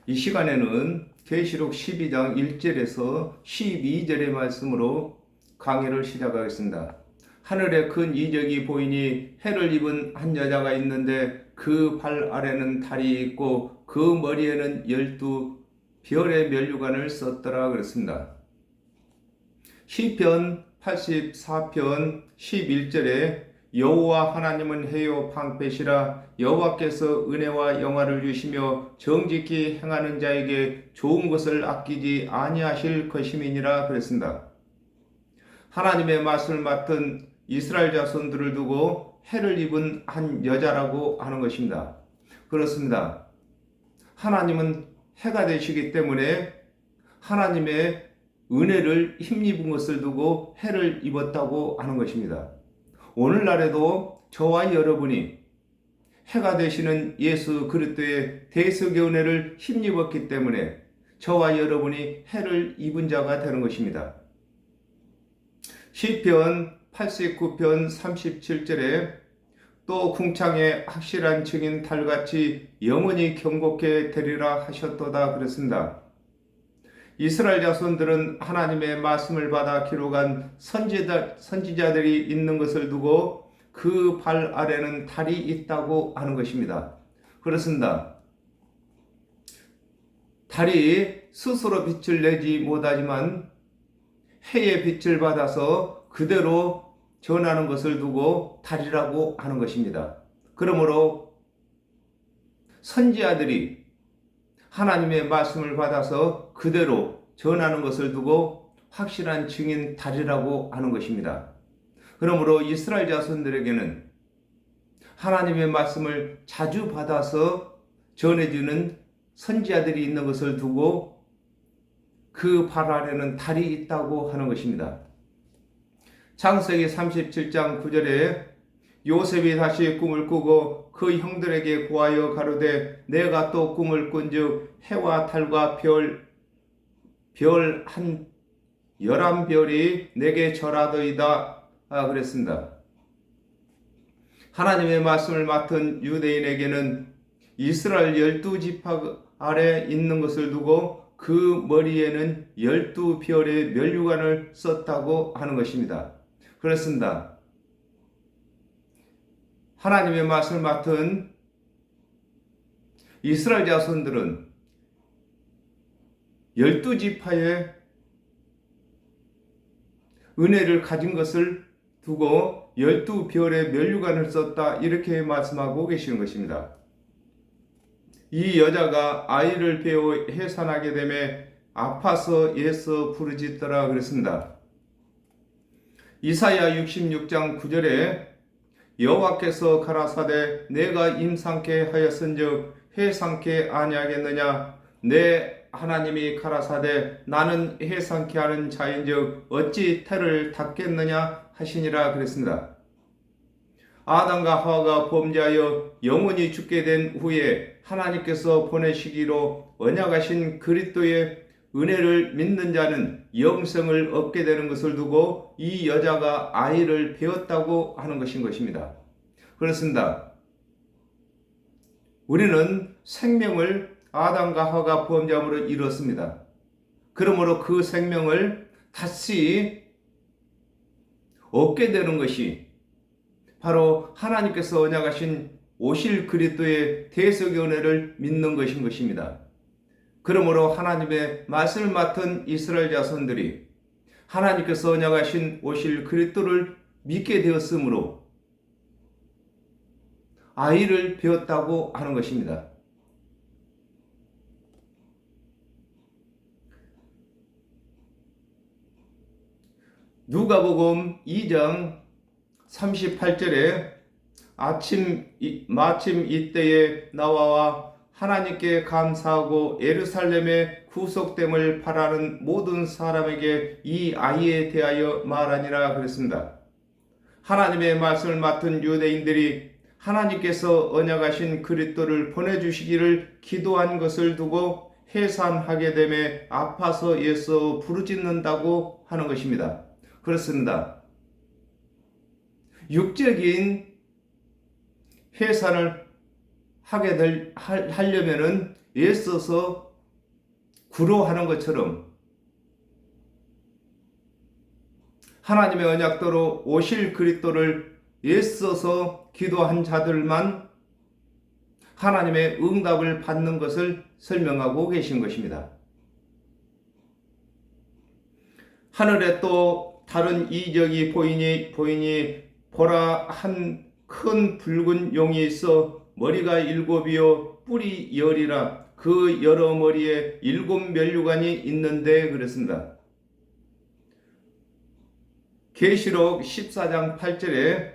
이 시간에는 계시록 12장 1절에서 12절의 말씀으로 강의를 시작하겠습니다. 하늘에 큰 이적이 보이니 해를 입은 한 여자가 있는데 그 발 아래는 달이 있고 그 머리에는 12별의 면류관을 썼더라 그랬습니다. 시편 84편 11절에 여호와 하나님은 해요 방패시라 여호와께서 은혜와 영화를 주시며 정직히 행하는 자에게 좋은 것을 아끼지 아니하실 것임이니라 그랬습니다. 하나님의 말씀을 맡은 이스라엘 자손들을 두고 해를 입은 한 여자라고 하는 것입니다. 그렇습니다. 하나님은 해가 되시기 때문에 하나님의 은혜를 힘입은 것을 두고 해를 입었다고 하는 것입니다. 오늘날에도 저와 여러분이 해가 되시는 예수 그리스도의 대속의 은혜를 힘입었기 때문에 저와 여러분이 해를 입은 자가 되는 것입니다. 시편 89편 37절에 또 궁창에 확실한 증인 달같이 영원히 경고케 되리라 하셨도다 그랬습니다. 이스라엘 자손들은 하나님의 말씀을 받아 기록한 선지자들이 있는 것을 두고 그 발 아래는 달이 있다고 하는 것입니다. 그렇습니다. 달이 스스로 빛을 내지 못하지만 해의 빛을 받아서 그대로 전하는 것을 두고 달이라고 하는 것입니다. 그러므로 선지자들이 하나님의 말씀을 받아서 그대로 전하는 것을 두고 확실한 증인 달이라고 하는 것입니다. 그러므로 이스라엘 자손들에게는 하나님의 말씀을 자주 받아서 전해주는 선지자들이 있는 것을 두고 그 발 아래는 달이 있다고 하는 것입니다. 창세기 37장 9절에 요셉이 다시 꿈을 꾸고 그 형들에게 고하여 가로되 내가 또 꿈을 꾼즉 해와 달과 별 한 11별이 내게 절하더이다 그랬습니다. 하나님의 말씀을 맡은 유대인에게는 이스라엘 12지파 아래 있는 것을 두고 그 머리에는 12별의 면류관을 썼다고 하는 것입니다. 그렇습니다. 하나님의 말씀을 맡은 이스라엘 자손들은 12지파의 은혜를 가진 것을 두고 12별의 면류관을 썼다 이렇게 말씀하고 계시는 것입니다. 이 여자가 아이를 배워 해산하게 되매 아파서 애써 부르짖더라 그랬습니다. 이사야 66장 9절에 여호와께서 가라사대 내가 임상케 하였은즉 해상케 아니하겠느냐 내 하나님이 가라사대 나는 해상케 하는 자인즉 어찌 태를 닫겠느냐 하시니라 그랬습니다. 아담과 하와가 범죄하여 영원히 죽게 된 후에 하나님께서 보내시기로 언약하신 그리스도의 은혜를 믿는 자는 영생을 얻게 되는 것을 두고 이 여자가 아이를 배웠다고 하는 것입니다. 그렇습니다. 우리는 생명을 아담과 하와가 범죄함으로 이뤘습니다. 그러므로 그 생명을 다시 얻게 되는 것이 바로 하나님께서 언약하신 오실 그리스도의 대속의 은혜를 믿는 것인 것입니다. 그러므로 하나님의 말씀을 맡은 이스라엘 자손들이 하나님께서 언약하신 오실 그리스도를 믿게 되었으므로 아이를 배웠다고 하는 것입니다. 누가복음 2장 38절에 마침 이때에 나와 하나님께 감사하고 예루살렘의 구속됨을 바라는 모든 사람에게 이 아이에 대하여 말하니라 그랬습니다. 하나님의 말씀을 맡은 유대인들이 하나님께서 언약하신 그리스도를 보내주시기를 기도한 것을 두고 해산하게 되매 아파서 애써 부르짖는다고 하는 것입니다. 그렇습니다. 육적인 해산을 하려면은 애써서 구로하는 것처럼 하나님의 언약대로 오실 그리스도를 애써서 기도한 자들만 하나님의 응답을 받는 것을 설명하고 계신 것입니다. 하늘에 또 다른 이적이 보이니 보라, 한 큰 붉은 용이 있어 머리가 7이요 뿔이 10이라 그 여러 머리에 7 면류관이 있는데 그랬습니다. 계시록 14장 8절에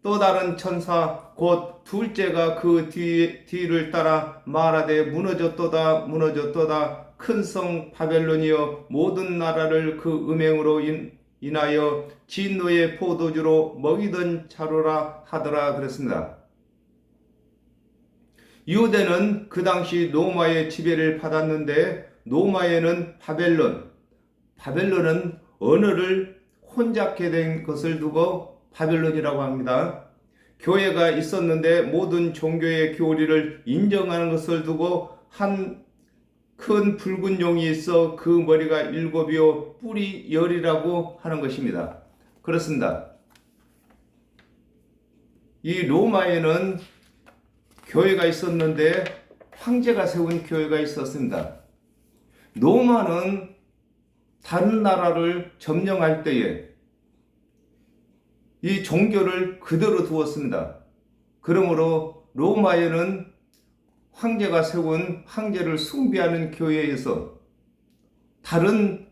또 다른 천사 곧 둘째가 그 뒤를 따라 말하되 무너졌도다 무너졌도다 큰 성 바벨론이여 모든 나라를 그 음행으로 인하여 진노의 포도주로 먹이던 자로라 하더라 그랬습니다. 유대는 그 당시 로마의 지배를 받았는데 로마에는 바벨론은 언어를 혼잡게 된 것을 두고 바벨론이라고 합니다. 교회가 있었는데 모든 종교의 교리를 인정하는 것을 두고 한 큰 붉은 용이 있어 그 머리가 7이요 뿔이 10이라고 하는 것입니다. 그렇습니다. 이 로마에는 교회가 있었는데 황제가 세운 교회가 있었습니다. 로마는 다른 나라를 점령할 때에 이 종교를 그대로 두었습니다. 그러므로 로마에는 황제가 세운 황제를 숭배하는 교회에서 다른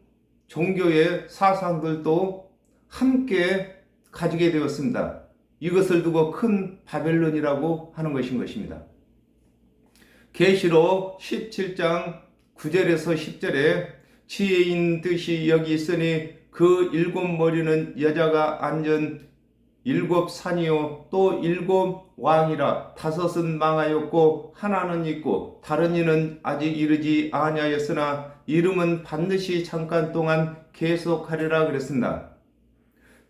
종교의 사상들도 함께 가지게 되었습니다. 이것을 두고 큰 바벨론이라고 하는 것입니다. 계시록 17장 9절에서 10절에 지혜인 듯이 여기 있으니 그 7머리는 여자가 앉은 7산이요 또 7왕이라 5은 망하였고 하나는 있고 다른 이는 아직 이르지 아니하였으나 이름은 반드시 잠깐 동안 계속하리라 그랬습니다.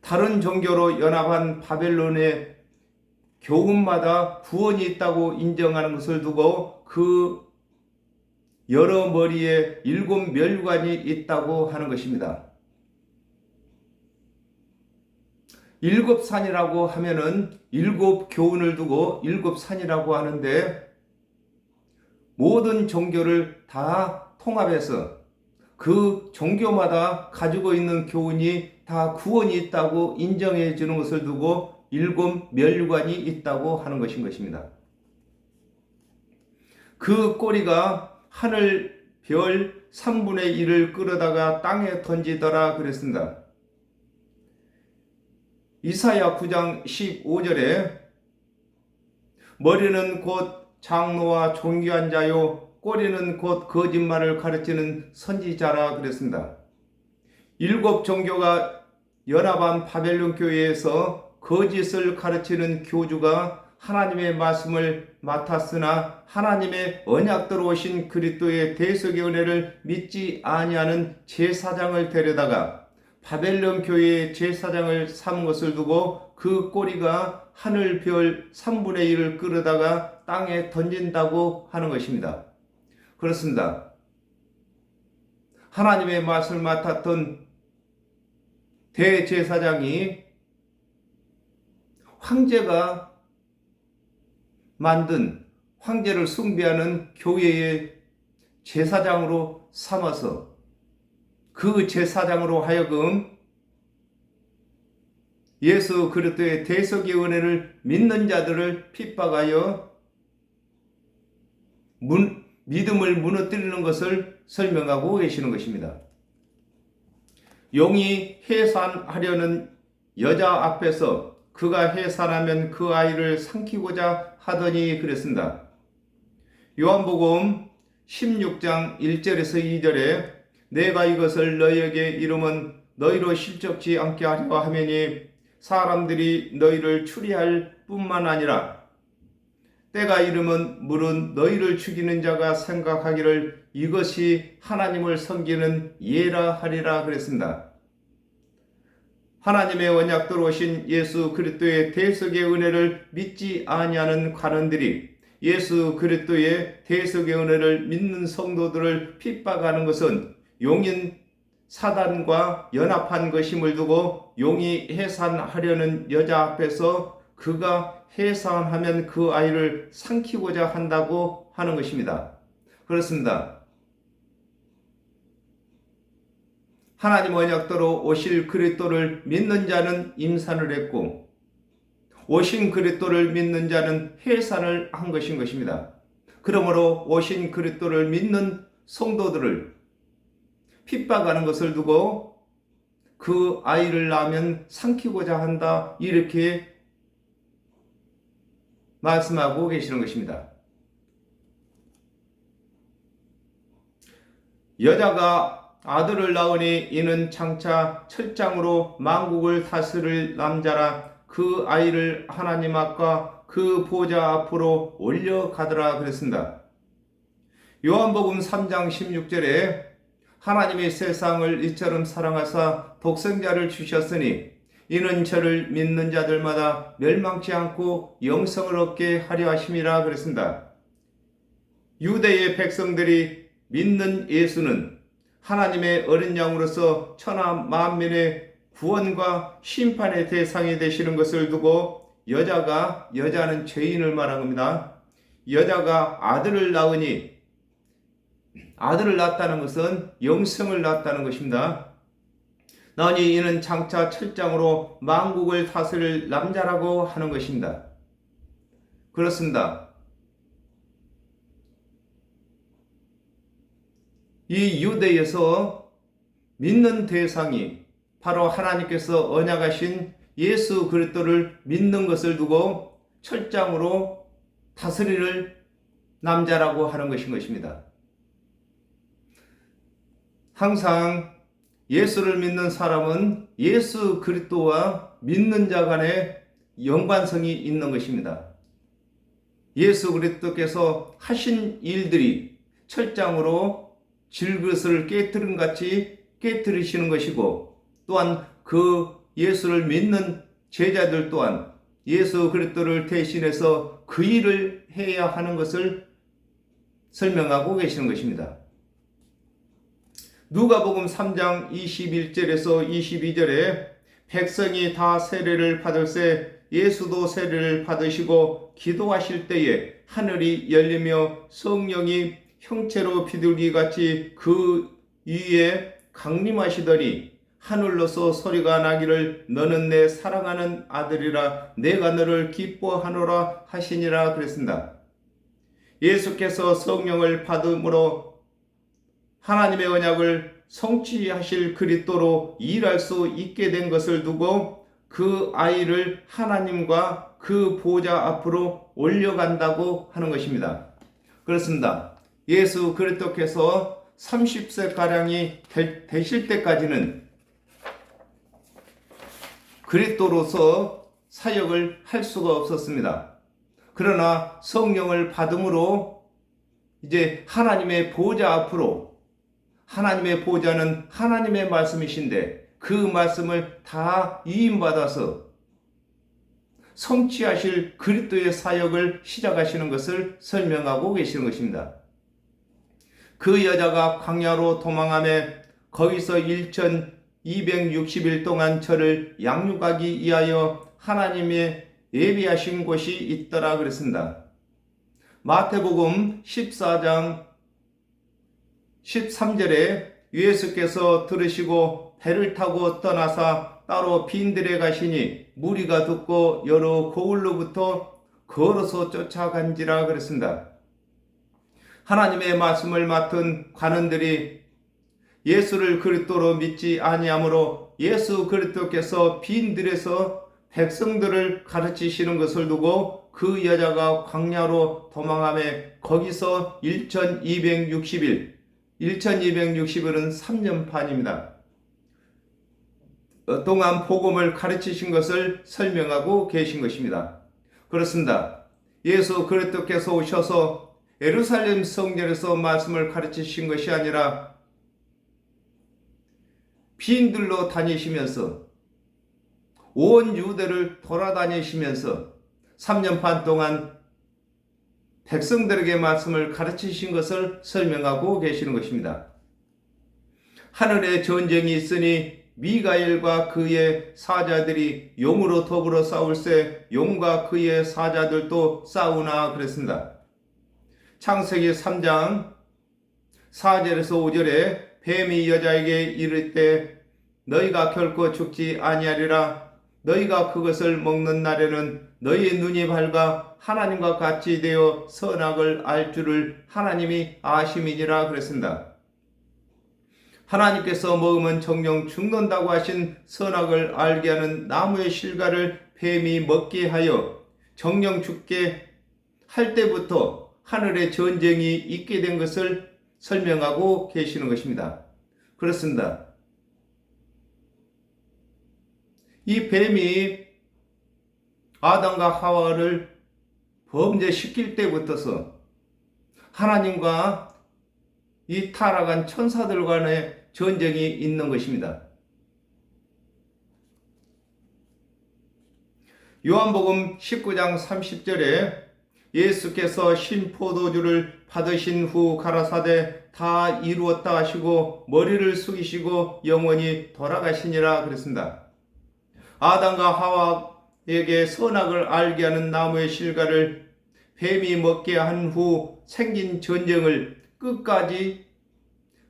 다른 종교로 연합한 바벨론의 교훈마다 구원이 있다고 인정하는 것을 두고 그 여러 머리에 7 면류관이 있다고 하는 것입니다. 7산이라고 하면은 7 교훈을 두고 7산이라고 하는데 모든 종교를 다 통합해서 그 종교마다 가지고 있는 교훈이 다 구원이 있다고 인정해 주는 것을 두고 7 면류관이 있다고 하는 것입니다. 그 꼬리가 하늘 별 3분의 1을 끌어다가 땅에 던지더라 그랬습니다. 이사야 9장 15절에 머리는 곧 장로와 존귀한 자요 꼬리는 곧 거짓말을 가르치는 선지자라 그랬습니다. 7 종교가 연합한 바벨론 교회에서 거짓을 가르치는 교주가 하나님의 말씀을 맡았으나 하나님의 언약대로 오신 그리스도의 대속의 은혜를 믿지 아니하는 제사장을 데려다가 바벨론 교회의 제사장을 삼은 것을 두고 그 꼬리가 하늘 별 3분의 1을 끌어다가 땅에 던진다고 하는 것입니다. 그렇습니다. 하나님의 말씀을 맡았던 대제사장이 황제가 만든 황제를 숭배하는 교회의 제사장으로 삼아서 그 제사장으로 하여금 예수 그리스도의 대속의 은혜를 믿는 자들을 핍박하여 믿음을 무너뜨리는 것을 설명하고 계시는 것입니다. 용이 해산하려는 여자 앞에서 그가 해산하면 그 아이를 삼키고자 하더니 그랬습니다. 요한복음 16장 1절에서 2절에 내가 이것을 너희에게 이름은 너희로 실족지 않게 하려 하매니 사람들이 너희를 추리할 뿐만 아니라 때가 이르면 물은 너희를 죽이는 자가 생각하기를 이것이 하나님을 섬기는 예라 하리라 그랬습니다. 하나님의 언약대로 오신 예수 그리스도의 대속의 은혜를 믿지 아니하는 관원들이 예수 그리스도의 대속의 은혜를 믿는 성도들을 핍박하는 것은 용인 사단과 연합한 것임을 두고 용이 해산하려는 여자 앞에서 그가 해산하면 그 아이를 삼키고자 한다고 하는 것입니다. 그렇습니다. 하나님 언약대로 오실 그리스도를 믿는 자는 임산을 했고 오신 그리스도를 믿는 자는 해산을 한 것입니다. 그러므로 오신 그리스도를 믿는 성도들을 핍박하는 것을 두고 그 아이를 낳으면 삼키고자 한다, 이렇게 말씀하고 계시는 것입니다. 여자가 아들을 낳으니 이는 장차 철장으로 만국을 다스릴 남자라 그 아이를 하나님 앞과 그 보좌 앞으로 올려가더라 그랬습니다. 요한복음 3장 16절에 하나님이 세상을 이처럼 사랑하사 독생자를 주셨으니 이는 저를 믿는 자들마다 멸망치 않고 영생을 얻게 하려 하심이라 그랬습니다. 유대의 백성들이 믿는 예수는 하나님의 어린 양으로서 천하 만민의 구원과 심판의 대상이 되시는 것을 두고 여자는 죄인을 말한 겁니다. 여자가 아들을 낳으니 아들을 낳았다는 것은 영생을 낳았다는 것입니다. 나니 이는 장차 철장으로 만국을 다스릴 남자라고 하는 것입니다. 그렇습니다. 이 유대에서 믿는 대상이 바로 하나님께서 언약하신 예수 그리스도를 믿는 것을 두고 철장으로 다스릴 남자라고 하는 것입니다. 항상 예수를 믿는 사람은 예수 그리스도와 믿는 자 간에 연관성이 있는 것입니다. 예수 그리스도께서 하신 일들이 철장으로 질그릇을 깨뜨린 같이 깨뜨리시는 것이고, 또한 그 예수를 믿는 제자들 또한 예수 그리스도를 대신해서 그 일을 해야 하는 것을 설명하고 계시는 것입니다. 누가복음 3장 21절에서 22절에 백성이 다 세례를 받을새 예수도 세례를 받으시고 기도하실 때에 하늘이 열리며 성령이 형체로 비둘기같이 그 위에 강림하시더니 하늘로서 소리가 나기를 너는 내 사랑하는 아들이라 내가 너를 기뻐하노라 하시니라 그랬습니다. 예수께서 성령을 받음으로 하나님의 언약을 성취하실 그리스도로 일할 수 있게 된 것을 두고 그 아이를 하나님과 그 보좌 앞으로 올려간다고 하는 것입니다. 그렇습니다. 예수 그리스도께서 30세가량이 되실 때까지는 그리스도로서 사역을 할 수가 없었습니다. 그러나 성령을 받음으로 이제 하나님의 보좌 앞으로, 하나님의 보좌는 하나님의 말씀이신데 그 말씀을 다 위임받아서 성취하실 그리스도의 사역을 시작하시는 것을 설명하고 계시는 것입니다. 그 여자가 광야로 도망하며 거기서 1260일 동안 저를 양육하기 위하여 하나님의 예비하신 곳이 있더라 그랬습니다. 마태복음 14장 13절에 예수께서 들으시고 배를 타고 떠나사 따로 빈들에 가시니 무리가 듣고 여러 고을로부터 걸어서 쫓아간지라 그랬습니다. 하나님의 말씀을 맡은 관원들이 예수를 그리스도로 믿지 아니하므로 예수 그리스도께서 빈들에서 백성들을 가르치시는 것을 두고 그 여자가 광야로 도망하며 거기서 1260일 1260일은 3년 반입니다. 동안 복음을 가르치신 것을 설명하고 계신 것입니다. 그렇습니다. 예수 그리스도께서 오셔서 예루살렘 성전에서 말씀을 가르치신 것이 아니라 빈들로 다니시면서 온 유대를 돌아다니시면서 3년 반 동안 백성들에게 말씀을 가르치신 것을 설명하고 계시는 것입니다. 하늘에 전쟁이 있으니 미가엘과 그의 사자들이 용으로 더불어 싸울세 용과 그의 사자들도 싸우나 그랬습니다. 창세기 3장 4절에서 5절에 뱀이 여자에게 이를 때 너희가 결코 죽지 아니하리라. 너희가 그것을 먹는 날에는 너희의 눈이 밝아 하나님과 같이 되어 선악을 알 줄을 하나님이 아심이니라 그랬습니다. 하나님께서 먹으면 정령 죽는다고 하신 선악을 알게 하는 나무의 실과를 뱀이 먹게 하여 정령 죽게 할 때부터 하늘에 전쟁이 있게 된 것을 설명하고 계시는 것입니다. 그렇습니다. 이 뱀이 아담과 하와를 범죄시킬 때부터서 하나님과 이 타락한 천사들 간의 전쟁이 있는 것입니다. 요한복음 19장 30절에 예수께서 신포도주를 받으신 후 가라사대 다 이루었다 하시고 머리를 숙이시고 영원히 돌아가시니라 그랬습니다. 아담과 하와에게 선악을 알게 하는 나무의 실과를 뱀이 먹게 한 후 생긴 전쟁을 끝까지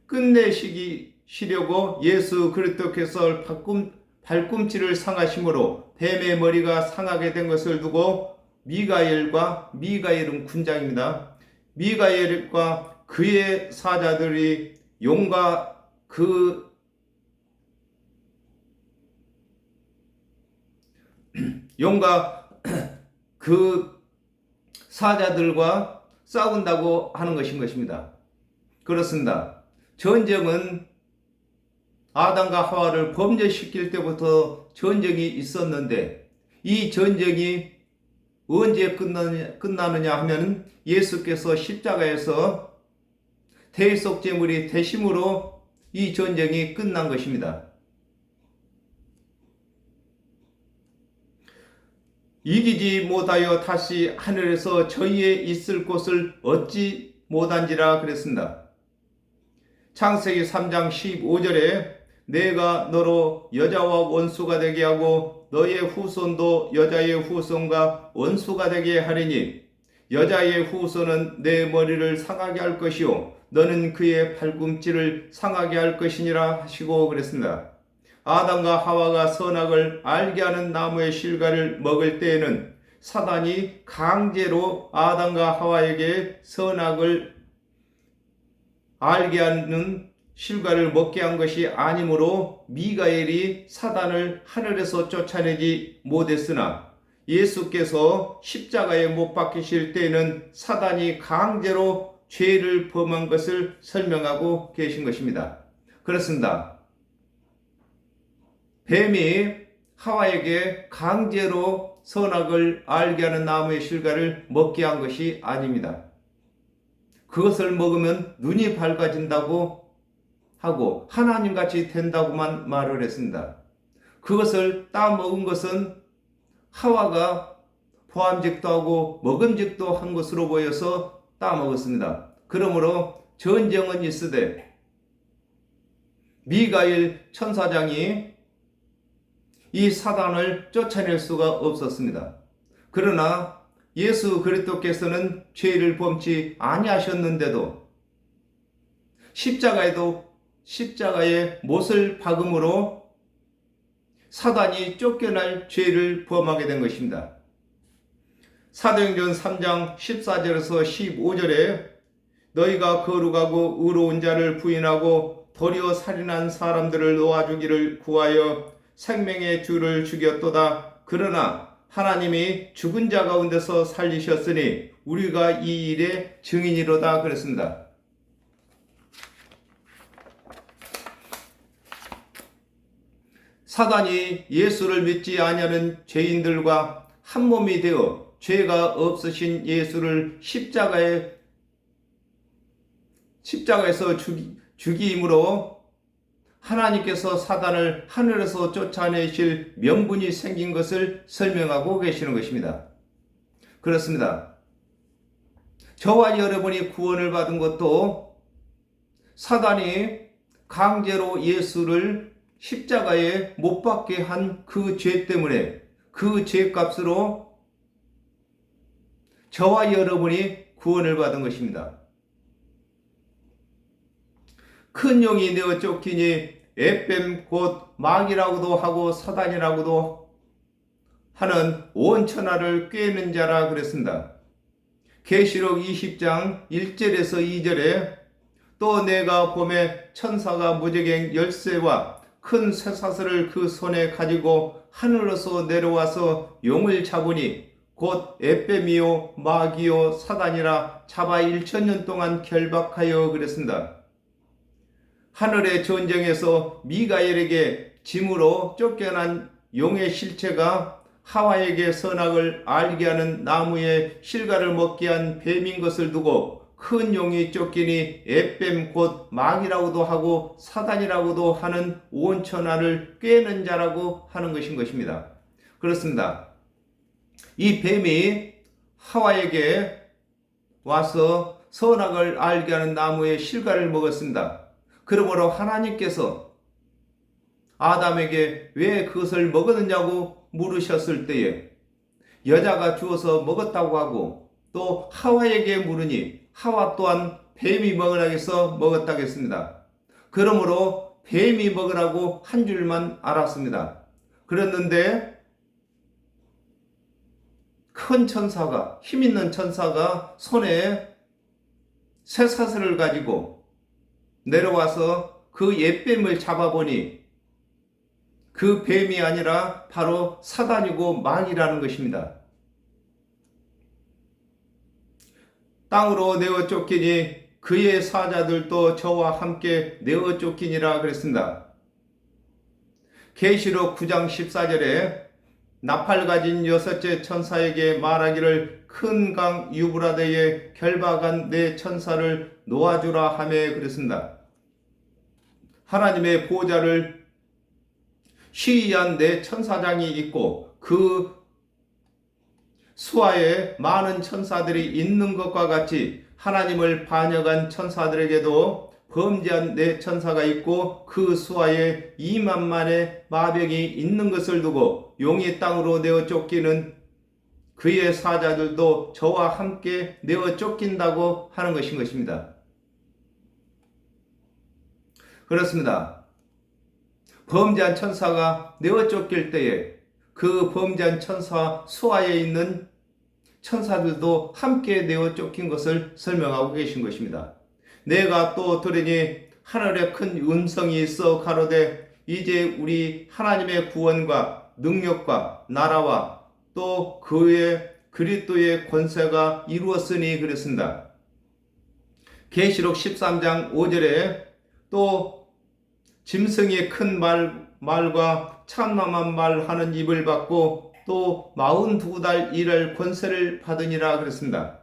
끝내시려고 예수 그리스도께서 발꿈치를 상하심으로 뱀의 머리가 상하게 된 것을 두고 미가엘은 군장입니다. 미가엘과 그의 사자들이 용과 그 사자들과 싸운다고 하는 것입니다. 그렇습니다. 전쟁은 아담과 하와를 범죄시킬 때부터 전쟁이 있었는데 이 전쟁이 언제 끝나느냐 하면 예수께서 십자가에서 대속 제물이 되심으로 이 전쟁이 끝난 것입니다. 이기지 못하여 다시 하늘에서 저희의 있을 곳을 얻지 못한지라 그랬습니다. 창세기 3장 15절에 내가 너로 여자와 원수가 되게 하고 너의 후손도 여자의 후손과 원수가 되게 하리니 여자의 후손은 내 머리를 상하게 할 것이요 너는 그의 발꿈치를 상하게 할 것이니라 하시고 그랬습니다. 아담과 하와가 선악을 알게 하는 나무의 실과를 먹을 때에는 사단이 강제로 아담과 하와에게 선악을 알게 하는 실과를 먹게 한 것이 아니므로 미가엘이 사단을 하늘에서 쫓아내지 못했으나 예수께서 십자가에 못 박히실 때에는 사단이 강제로 죄를 범한 것을 설명하고 계신 것입니다. 그렇습니다. 뱀이 하와에게 강제로 선악을 알게 하는 나무의 실과를 먹게 한 것이 아닙니다. 그것을 먹으면 눈이 밝아진다고 하고 하나님같이 된다고만 말을 했습니다. 그것을 따먹은 것은 하와가 포함직도 하고 먹음직도 한 것으로 보여서 따먹었습니다. 그러므로 전쟁은 있으되 미가엘 천사장이 이 사단을 쫓아낼 수가 없었습니다. 그러나 예수 그리스도께서는 죄를 범치 아니하셨는데도 십자가에 못을 박음으로 사단이 쫓겨날 죄를 범하게 된 것입니다. 사도행전 3장 14절에서 15절에 너희가 거룩하고 의로운 자를 부인하고 도리어 살인한 사람들을 놓아주기를 구하여 생명의 주를 죽였도다. 그러나 하나님이 죽은 자 가운데서 살리셨으니 우리가 이 일의 증인이로다 그랬습니다. 사단이 예수를 믿지 아니하는 죄인들과 한 몸이 되어 죄가 없으신 예수를 십자가에서 죽임으로 하나님께서 사단을 하늘에서 쫓아내실 명분이 생긴 것을 설명하고 계시는 것입니다. 그렇습니다. 저와 여러분이 구원을 받은 것도 사단이 강제로 예수를 십자가에 못 박게 한 그 죄 때문에, 그 죄값으로 저와 여러분이 구원을 받은 것입니다. 큰 용이 내어 쫓기니 에뱀 곧 마귀라고도 하고 사단이라고도 하는 온 천하를 꿰는 자라 그랬습니다. 계시록 20장 1절에서 2절에 또 내가 봄에 천사가 무저갱 열쇠와 큰 쇠사슬을 그 손에 가지고 하늘로서 내려와서 용을 잡으니 곧 에뱀이요 마귀요 사단이라 잡아 1000년 동안 결박하여 그랬습니다. 하늘의 전쟁에서 미가엘에게 짐으로 쫓겨난 용의 실체가 하와에게 선악을 알게 하는 나무의 실과를 먹게 한 뱀인 것을 두고 큰 용이 쫓기니 에뱀 곧 마귀라고도 하고 사단이라고도 하는 온 천하를 꿰는 자라고 하는 것인 것입니다. 그렇습니다. 이 뱀이 하와에게 와서 선악을 알게 하는 나무의 실과를 먹었습니다. 그러므로 하나님께서 아담에게 왜 그것을 먹었느냐고 물으셨을 때에 여자가 주어서 먹었다고 하고 또 하와에게 물으니 하와 또한 뱀이 먹으라고 해서 먹었다고 했습니다. 그러므로 뱀이 먹으라고 한 줄만 알았습니다. 그랬는데 큰 천사가, 힘있는 천사가 손에 쇠사슬을 가지고 내려와서 그 옛뱀을 잡아보니 그 뱀이 아니라 바로 사단이고 마귀라는 것입니다. 땅으로 내어 쫓기니 그의 사자들도 저와 함께 내어 쫓기니라 그랬습니다. 계시록 9장 14절에 나팔 가진 여섯째 천사에게 말하기를 큰 강 유브라데에 결박한 내 천사를 놓아주라 하며 그랬습니다. 하나님의 보좌를 시위한 내 천사장이 있고 그 수하에 많은 천사들이 있는 것과 같이 하나님을 반역한 천사들에게도 범죄한 내 천사가 있고 그 수하에 2만만의 마병이 있는 것을 두고 용이 땅으로 내어 쫓기는 그의 사자들도 저와 함께 내어 쫓긴다고 하는 것인 것입니다. 그렇습니다. 범죄한 천사가 내어 쫓길 때에 그 범죄한 천사 수하에 있는 천사들도 함께 내어 쫓긴 것을 설명하고 계신 것입니다. 내가 또 들으니 하늘에 큰 음성이 있어 가로되 이제 우리 하나님의 구원과 능력과 나라와 또 그의 그리스도의 권세가 이루었으니 그랬습니다. 계시록 13장 5절에 또 짐승의 큰 말과 참남한 말 하는 입을 받고 또 42달 일할 권세를 받으니라 그랬습니다.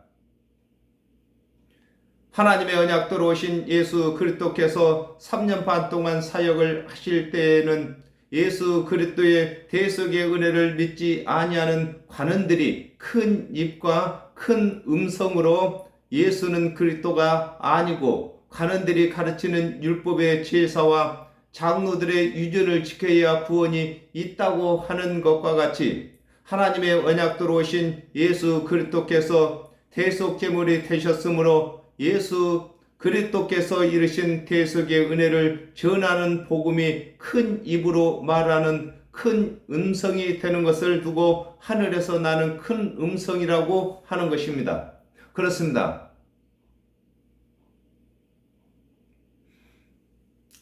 하나님의 언약도로 오신 예수 그리스도께서 3년 반 동안 사역을 하실 때에는 예수 그리스도의 대속의 은혜를 믿지 아니하는 관원들이 큰 입과 큰 음성으로 예수는 그리스도가 아니고 관원들이 가르치는 율법의 제사와 장로들의 유전을 지켜야 구원이 있다고 하는 것과 같이 하나님의 언약도로 오신 예수 그리스도께서 대속제물이 되셨으므로 예수 그리스도께서 이루신 대속의 은혜를 전하는 복음이 큰 입으로 말하는 큰 음성이 되는 것을 두고 하늘에서 나는 큰 음성이라고 하는 것입니다. 그렇습니다.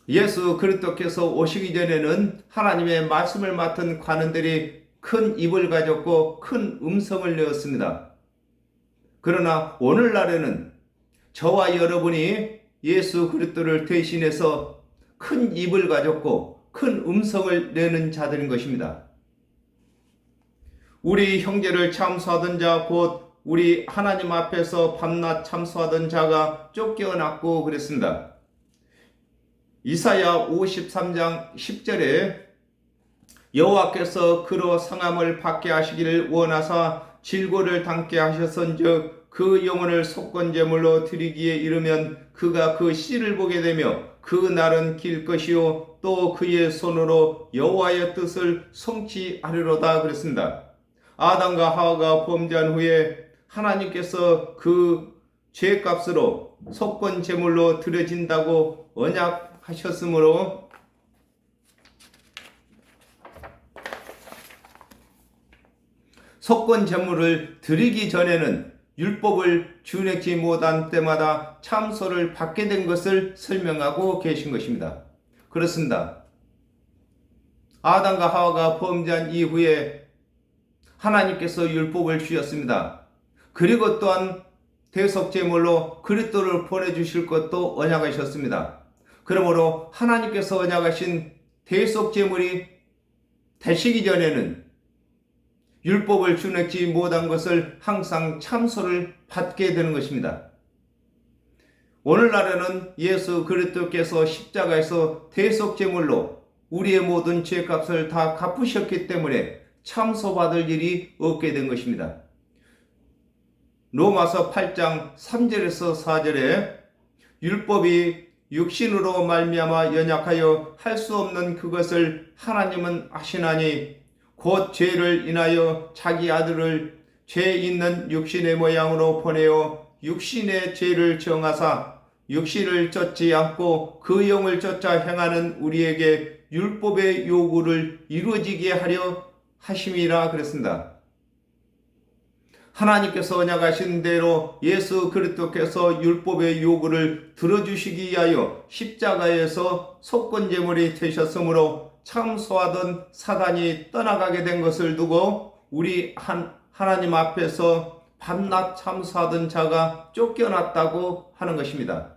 예수 그리스도께서 오시기 전에는 하나님의 말씀을 맡은 관원들이 큰 입을 가졌고 큰 음성을 내었습니다. 그러나 오늘날에는 저와 여러분이 예수 그리스도를 대신해서 큰 입을 가졌고 큰 음성을 내는 자들인 것입니다. 우리 형제를 참수하던 자 곧 우리 하나님 앞에서 밤낮 참수하던 자가 쫓겨났고 그랬습니다. 이사야 53장 10절에 여호와께서 그로 상함을 받게 하시기를 원하사 질고를 담게 하셨은즉 그 영혼을 속건제물로 드리기에 이르면 그가 그 씨를 보게 되며 그 날은 길 것이요 또 그의 손으로 여호와의 뜻을 성취하리로다 그랬습니다. 아담과 하와가 범죄한 후에 하나님께서 그 죄값으로 속건제물로 드려진다고 언약하셨으므로 속건제물을 드리기 전에는 율법을 준행치 못한 때마다 참소를 받게 된 것을 설명하고 계신 것입니다. 그렇습니다. 아담과 하와가 범죄한 이후에 하나님께서 율법을 주셨습니다. 그리고 또한 대속제물로 그리스도를 보내주실 것도 언약하셨습니다. 그러므로 하나님께서 언약하신 대속제물이 되시기 전에는 율법을 준행치 못한 것을 항상 참소를 받게 되는 것입니다. 오늘날에는 예수 그리스도께서 십자가에서 대속제물로 우리의 모든 죄값을 다 갚으셨기 때문에 참소받을 일이 없게 된 것입니다. 로마서 8장 3절에서 4절에 율법이 육신으로 말미암아 연약하여 할 수 없는 그것을 하나님은 아시나니 곧 죄를 인하여 자기 아들을 죄 있는 육신의 모양으로 보내어 육신의 죄를 정하사 육신을 쫓지 않고 그 영을 쫓아 행하는 우리에게 율법의 요구를 이루어지게 하려 하심이라 그랬습니다. 하나님께서 언약하신 대로 예수 그리스도께서 율법의 요구를 들어주시기 위하여 십자가에서 속건제물이 되셨으므로 참소하던 사단이 떠나가게 된 것을 두고 우리 하나님 앞에서 밤낮 참소하던 자가 쫓겨났다고 하는 것입니다.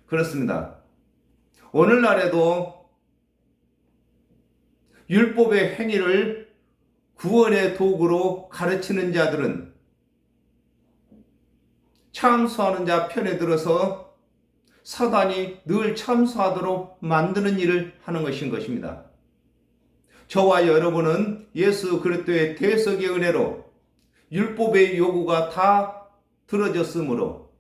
그렇습니다. 오늘날에도 율법의 행위를 구원의 도구로 가르치는 자들은 참소하는 자 편에 들어서 사단이 늘 참소하도록 만드는 일을 하는 것인 것입니다. 저와 여러분은 예수 그리스도의 대속의 은혜로 율법의 요구가 다 들어졌으므로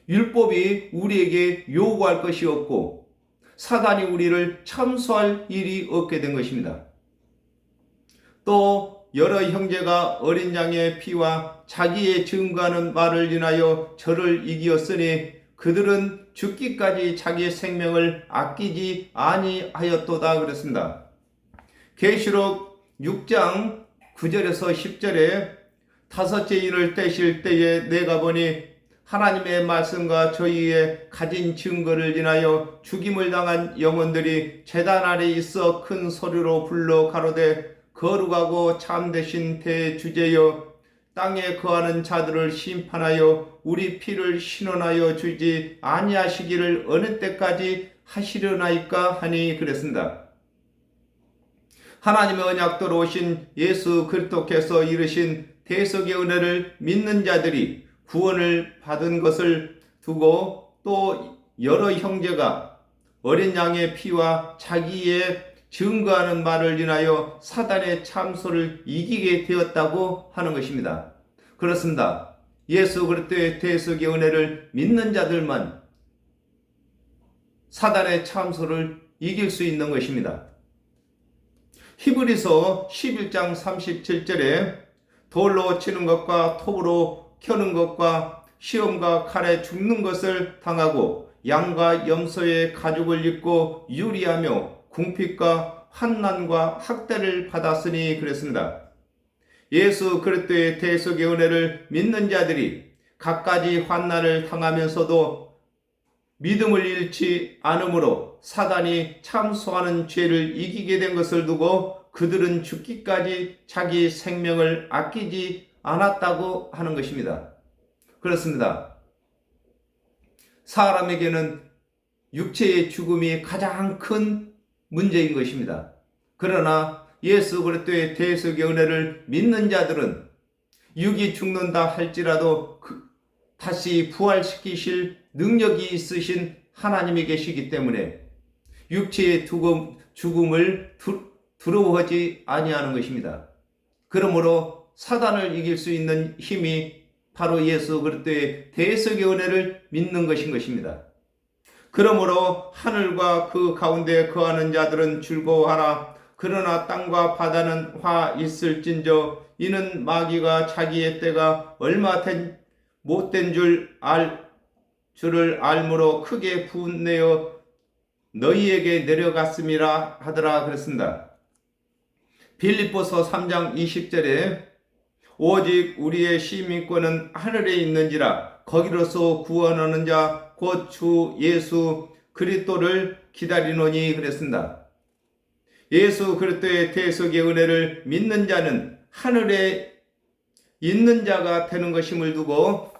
율법이 우리에게 요구할 것이 없고 사단이 우리를 참소할 일이 없게 된 것입니다. 또 여러 형제가 어린 양의 피와 자기의 증거하는 말을 인하여 저를 이기었으니 그들은 죽기까지 자기의 생명을 아끼지 아니하였도다 그랬습니다. 계시록 6장 9절에서 10절에 다섯째 인을 떼실 때에 내가 보니 하나님의 말씀과 저희의 가진 증거를 인하여 죽임을 당한 영혼들이 제단 아래 있어 큰 소리로 불러 가로되 거룩하고 참되신 대주제여 땅에 거하는 자들을 심판하여 우리 피를 신원하여 주지 아니하시기를 어느 때까지 하시려나이까 하니 그랬습니다. 하나님의 언약도로 오신 예수 그리스도께서 이르신 대속의 은혜를 믿는 자들이 구원을 받은 것을 두고 또 여러 형제가 어린 양의 피와 자기의 증거하는 말을 인하여 사단의 참소를 이기게 되었다고 하는 것입니다. 그렇습니다. 예수 그리스도의 대속의 은혜를 믿는 자들만 사단의 참소를 이길 수 있는 것입니다. 히브리서 11장 37절에 돌로 치는 것과 톱으로 켜는 것과 시험과 칼에 죽는 것을 당하고 양과 염소의 가죽을 입고 유리하며 궁핍과 환난과 학대를 받았으니 그랬습니다. 예수 그리스도의 대속의 은혜를 믿는 자들이 갖가지 환난을 당하면서도 믿음을 잃지 않으므로 사단이 참소하는 죄를 이기게 된 것을 두고 그들은 죽기까지 자기 생명을 아끼지 않았다고 하는 것입니다. 그렇습니다. 사람에게는 육체의 죽음이 가장 큰 문제인 것입니다. 그러나 예수 그리스도의 대속의 은혜를 믿는 자들은 육이 죽는다 할지라도 다시 부활시키실 능력이 있으신 하나님이 계시기 때문에 육체의 죽음을 두려워하지 아니하는 것입니다. 그러므로 사단을 이길 수 있는 힘이 바로 예수 그리스도의 대속의 은혜를 믿는 것입니다. 그러므로 하늘과 그 가운데 거하는 자들은 즐거워하라. 그러나 땅과 바다는 화 있을진저 이는 마귀가 자기의 때가 얼마 못된 줄을 알므로 크게 분내어 너희에게 내려갔음이라 하더라 그랬습니다. 빌립보서 3장 20절에 오직 우리의 시민권은 하늘에 있는지라 거기로서 구원하는 자 곧 주 예수 그리스도를 기다리노니 그랬습니다. 예수 그리스도의 대속의 은혜를 믿는 자는 하늘에 있는 자가 되는 것임을 두고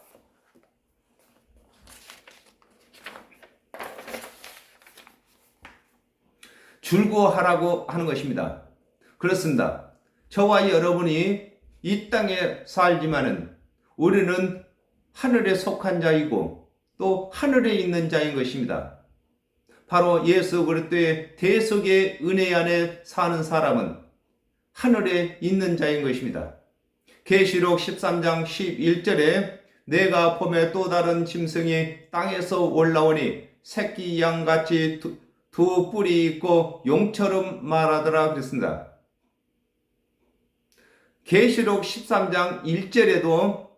즐거워하라고 하는 것입니다. 그렇습니다. 저와 여러분이 이 땅에 살지만은 우리는 하늘에 속한 자이고 또 하늘에 있는 자인 것입니다. 바로 예수 그리스도의 대속의 은혜 안에 사는 사람은 하늘에 있는 자인 것입니다. 계시록 13장 11절에 내가 봄에 또 다른 짐승이 땅에서 올라오니 새끼 양같이 두 뿔이 있고 용처럼 말하더라 그랬습니다. 계시록 13장 1절에도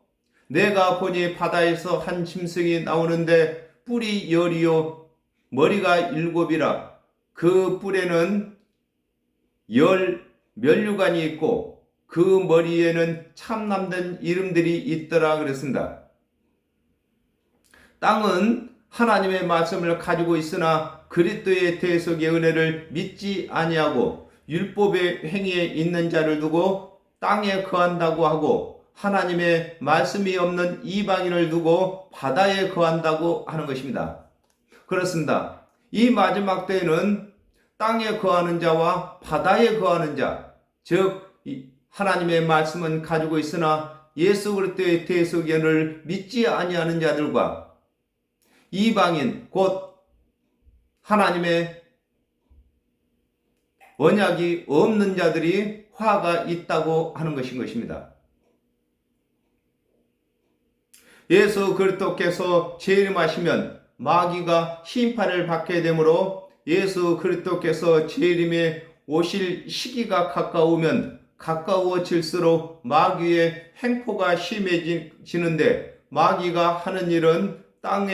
내가 보니 바다에서 한 짐승이 나오는데 뿔이 10이요 머리가 7이라 그 뿔에는 10 면류관이 있고 그 머리에는 참남된 이름들이 있더라 그랬습니다. 땅은 하나님의 말씀을 가지고 있으나 그리스도의 대속의 은혜를 믿지 아니하고 율법의 행위에 있는 자를 두고 땅에 거한다고 하고 하나님의 말씀이 없는 이방인을 두고 바다에 거한다고 하는 것입니다. 그렇습니다. 이 마지막 때에는 땅에 거하는 자와 바다에 거하는 자, 즉 하나님의 말씀은 가지고 있으나 예수 그리스도의 대속의 은혜를 믿지 아니하는 자들과 이방인 곧 하나님의 언약이 없는 자들이 화가 있다고 하는 것입니다. 예수 그리스도께서 재림하시면 마귀가 심판을 받게 되므로 예수 그리스도께서 재림에 오실 시기가 가까워질수록 마귀의 행포가 심해지는데 마귀가 하는 일은 땅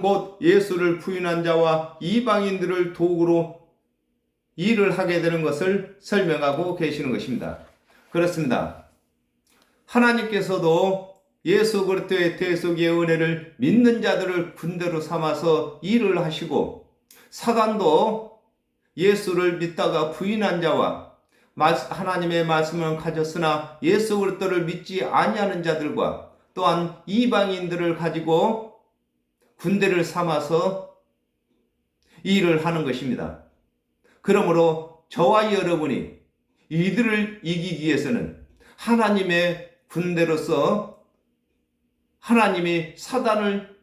곧 예수를 부인한 자와 이방인들을 도구로 일을 하게 되는 것을 설명하고 계시는 것입니다. 그렇습니다. 하나님께서도 예수 그리스도의 대속의 은혜를 믿는 자들을 군대로 삼아서 일을 하시고 사단도 예수를 믿다가 부인한 자와 하나님의 말씀을 가졌으나 예수 그리스도를 믿지 아니하는 자들과 또한 이방인들을 가지고 군대를 삼아서 일을 하는 것입니다. 그러므로 저와 여러분이 이들을 이기기 위해서는 하나님의 군대로서 하나님이 사단을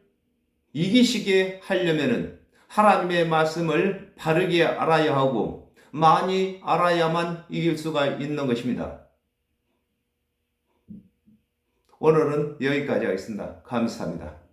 이기시게 하려면은 하나님의 말씀을 바르게 알아야 하고 많이 알아야만 이길 수가 있는 것입니다. 오늘은 여기까지 하겠습니다. 감사합니다.